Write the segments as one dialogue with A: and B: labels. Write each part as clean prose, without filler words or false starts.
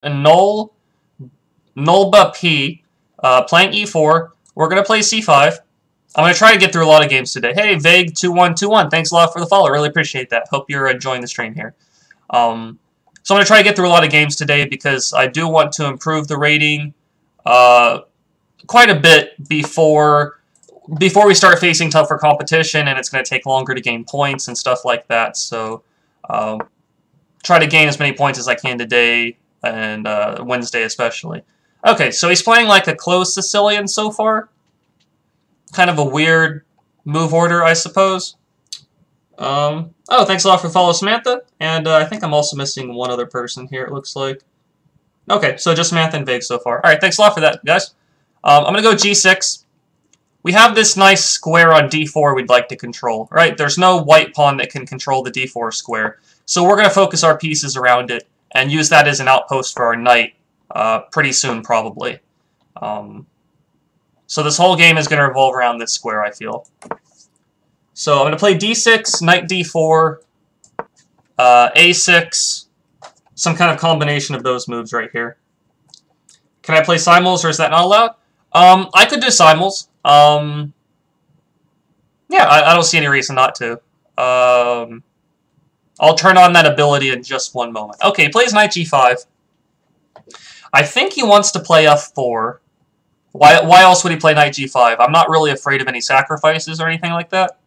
A: Null Nulba P playing e4. We're going to play c5. I'm going to try to get through a lot of games today. Hey, Vague2121, thanks a lot for the follow. Really appreciate that. Hope you're enjoying the stream here. So I'm going to try to get through a lot of games today because I do want to improve the rating quite a bit before we start facing tougher competition, and it's going to take longer to gain points and stuff like that. So try to gain as many points as I can today and Wednesday especially. Okay, so he's playing like a closed Sicilian so far. Kind of a weird move order, I suppose. Oh, thanks a lot for the follow, Samantha. And I think I'm also missing one other person here, it looks like. Okay, so just Samantha and Vig so far. Alright, thanks a lot for that, guys. I'm going to go g6. We have this nice square on d4 we'd like to control, right? There's no white pawn that can control the d4 square. So we're going to focus our pieces around it and use that as an outpost for our knight pretty soon, probably. So this whole game is going to revolve around this square, I feel. So I'm going to play d6, knight d4, a6, some kind of combination of those moves right here. Can I play simuls, or is that not allowed? I could do simuls. Yeah, I don't see any reason not to. I'll turn on that ability in just one moment. Okay, he plays knight g5. I think he wants to play f4. Why else would he play knight g5? I'm not really afraid of any sacrifices or anything like that.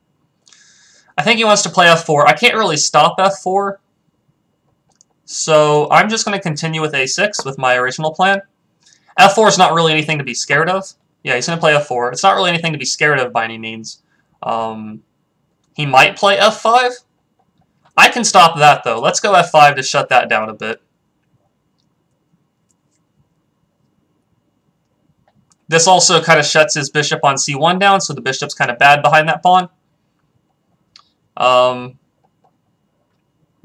A: I think he wants to play f4. I can't really stop f4. So I'm just going to continue with a6 with my original plan. f4 is not really anything to be scared of. Yeah, he's going to play f4. It's not really anything to be scared of by any means. He might play f5. I can stop that, though. Let's go f5 to shut that down a bit. This also kind of shuts his bishop on c1 down, so the bishop's kind of bad behind that pawn.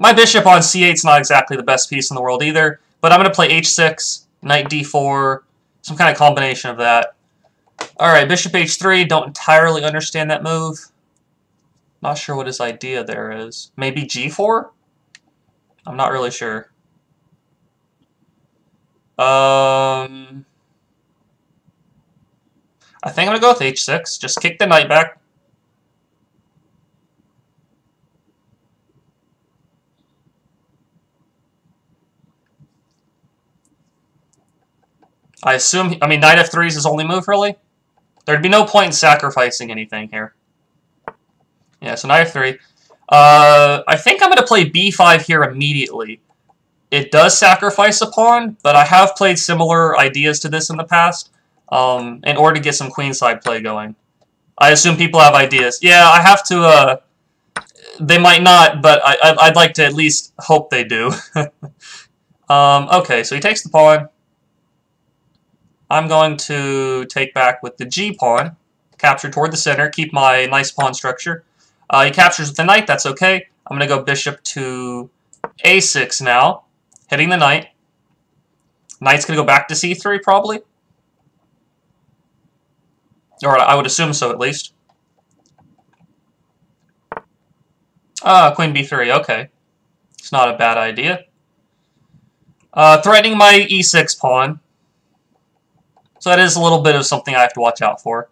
A: My bishop on c8 is not exactly the best piece in the world either, but I'm going to play h6, knight d4, some kind of combination of that. Alright, bishop h3, don't entirely understand that move. Not sure what his idea there is. Maybe g4? I'm not really sure. I think I'm going to go with h6. Just kick the knight back. I assume, knight f3 is his only move, really? There'd be no point in sacrificing anything here. Yeah, so knight f3. I think I'm going to play b5 here immediately. It does sacrifice a pawn, but I have played similar ideas to this in the past in order to get some queenside play going. I assume people have ideas. Yeah, I have to... they might not, but I'd like to at least hope they do. Okay, so he takes the pawn. I'm going to take back with the g-pawn, capture toward the center, keep my nice pawn structure. He captures with the knight, that's okay. I'm going to go bishop to a6 now, hitting the knight. Knight's going to go back to c3, probably. Or I would assume so, at least. Queen b3, okay. It's not a bad idea. Threatening my e6 pawn. So that is a little bit of something I have to watch out for.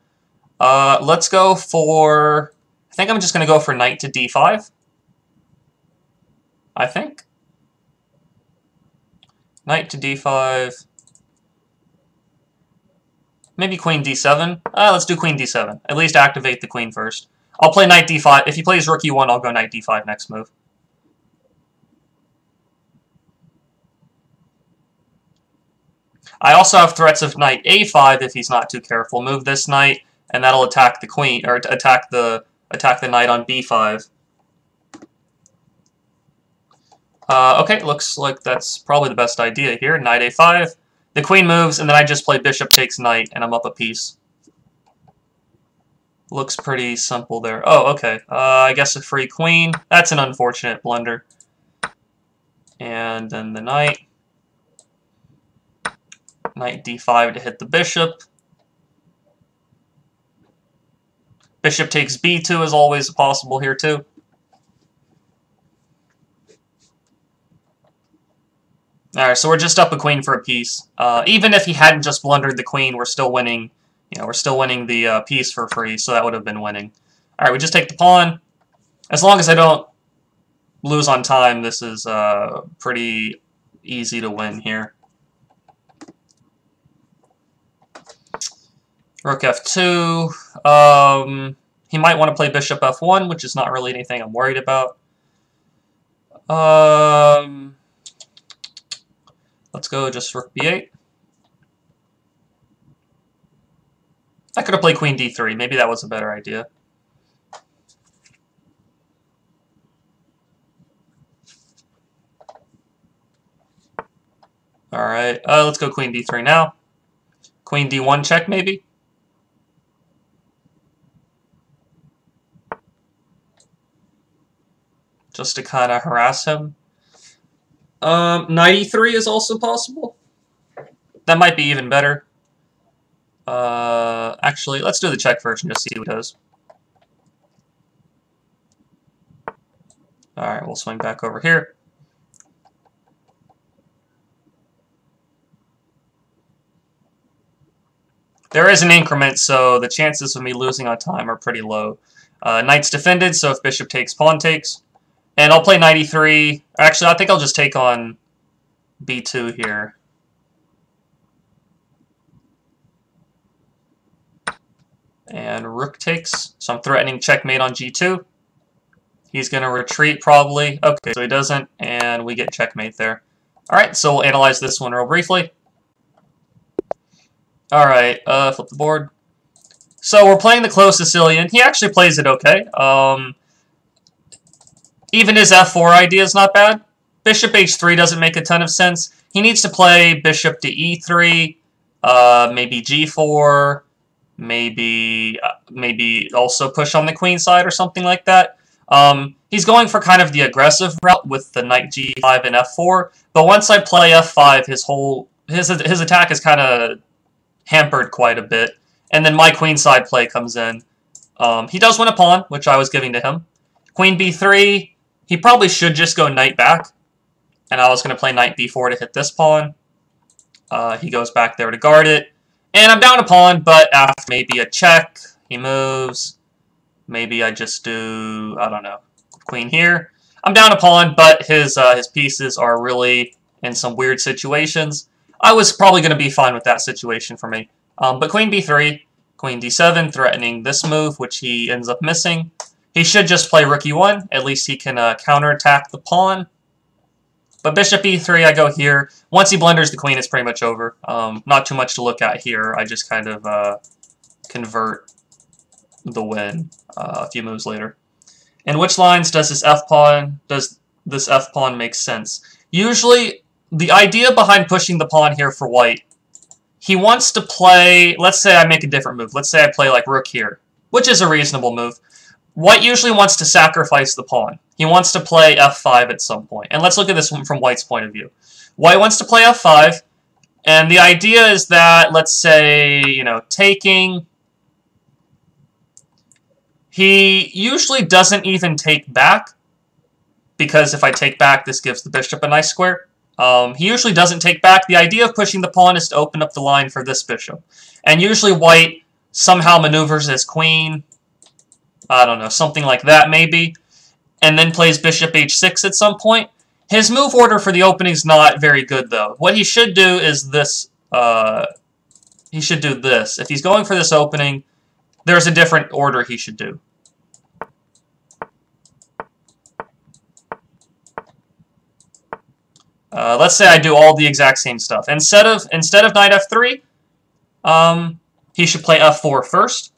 A: Let's go for... I think I'm just going to go for knight to d5. I think. Knight to d5. Maybe queen d7. Let's do queen d7. At least activate the queen first. I'll play knight d5. If he plays rook e1, I'll go knight d5 next move. I also have threats of knight a5 if he's not too careful. Move this knight, and that'll attack the queen, or attack the knight on b5. Okay, looks like that's probably the best idea here. Knight a5. The queen moves, and then I just play bishop takes knight, and I'm up a piece. Looks pretty simple there. Oh, okay. I guess a free queen. That's an unfortunate blunder. And then the knight. Knight d5 to hit the bishop. Bishop takes b2 is always possible here, too. Alright, so we're just up a queen for a piece. Even if he hadn't just blundered the queen, we're still winning. You know, we're still winning the piece for free, so that would have been winning. Alright, we just take the pawn. As long as I don't lose on time, this is pretty easy to win here. Rook f2. He might want to play bishop f1, which is not really anything I'm worried about. Let's go just rook b8. I could have played queen d3. Maybe that was a better idea. Alright, let's go queen d3 now. Queen d1 check, maybe? Just to kind of harass him. Knight e3 is also possible. That might be even better. Actually, let's do the check first and just see what it does. Alright, we'll swing back over here. There is an increment, so the chances of me losing on time are pretty low. Knight's defended, so if bishop takes, pawn takes. And I'll play knight e3. Actually, I think I'll just take on b2 here. And rook takes, so I'm threatening checkmate on g2. He's going to retreat probably. Okay, so he doesn't, and we get checkmate there. Alright, so we'll analyze this one real briefly. Alright, flip the board. So we're playing the close Sicilian. He actually plays it okay. Even his f4 idea is not bad. Bishop h3 doesn't make a ton of sense. He needs to play bishop to e3, maybe g4, maybe also push on the queen side or something like that. He's going for kind of the aggressive route with the knight g5 and f4, but once I play f5, his attack is kind of hampered quite a bit, and then my queen side play comes in. He does win a pawn, which I was giving to him. Queen b3, he probably should just go knight back, and I was going to play knight b4 to hit this pawn. He goes back there to guard it, and I'm down a pawn, but after maybe a check, he moves. Maybe I just do, I don't know, queen here. I'm down a pawn, but his pieces are really in some weird situations. I was probably going to be fine with that situation for me. But queen b3, queen d7, threatening this move, which he ends up missing. He should just play rook e1. At least he can counterattack the pawn. But bishop e3, I go here. Once he blunders the queen, it's pretty much over. Not too much to look at here. I just kind of convert the win a few moves later. In which lines does this f-pawn make sense? Usually, the idea behind pushing the pawn here for white, he wants to play, let's say I make a different move. Let's say I play like rook here, which is a reasonable move. White usually wants to sacrifice the pawn. He wants to play f5 at some point. And let's look at this one from white's point of view. White wants to play f5, and the idea is that, let's say, you know, taking, he usually doesn't even take back, because if I take back, this gives the bishop a nice square. He usually doesn't take back. The idea of pushing the pawn is to open up the line for this bishop. And usually white somehow maneuvers his queen, I don't know, something like that maybe, and then plays bishop h6 at some point. His move order for the opening is not very good, though. What he should do is this. He should do this. If he's going for this opening, there's a different order he should do. Let's say I do all the exact same stuff. Instead of knight f3, he should play f4 first.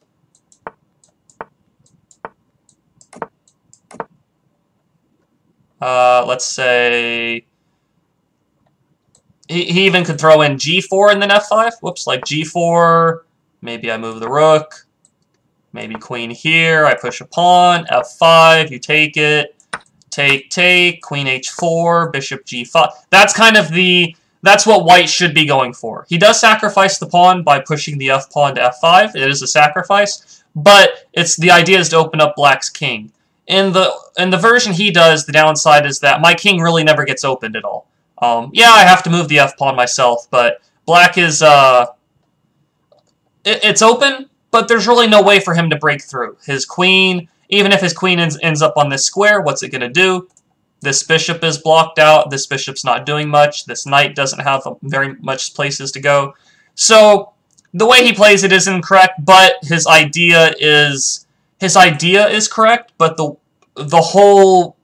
A: Let's say he even could throw in g4 and then f5. Whoops, like g4. Maybe I move the rook. Maybe queen here. I push a pawn. f5. You take it. Take. Queen h4. Bishop g5. That's kind of that's what white should be going for. He does sacrifice the pawn by pushing the f pawn to f5. It is a sacrifice, but the idea is to open up black's king. In the version he does, the downside is that my king really never gets opened at all. Yeah, I have to move the f-pawn myself, but black is, it's open, but there's really no way for him to break through. His queen, even if his queen ends up on this square, what's it going to do? This bishop is blocked out. This bishop's not doing much. This knight doesn't have very much places to go. So the way he plays it is incorrect, but his idea is correct, but the whole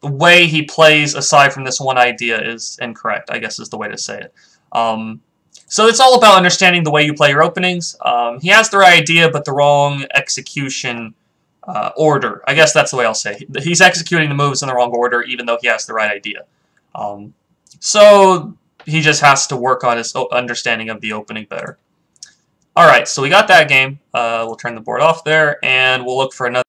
A: way he plays aside from this one idea is incorrect, I guess is the way to say it. So it's all about understanding the way you play your openings. He has the right idea, but the wrong execution order. I guess that's the way I'll say. He's executing the moves in the wrong order, even though he has the right idea. So he just has to work on his understanding of the opening better. Alright, so we got that game. We'll turn the board off there, and we'll look for another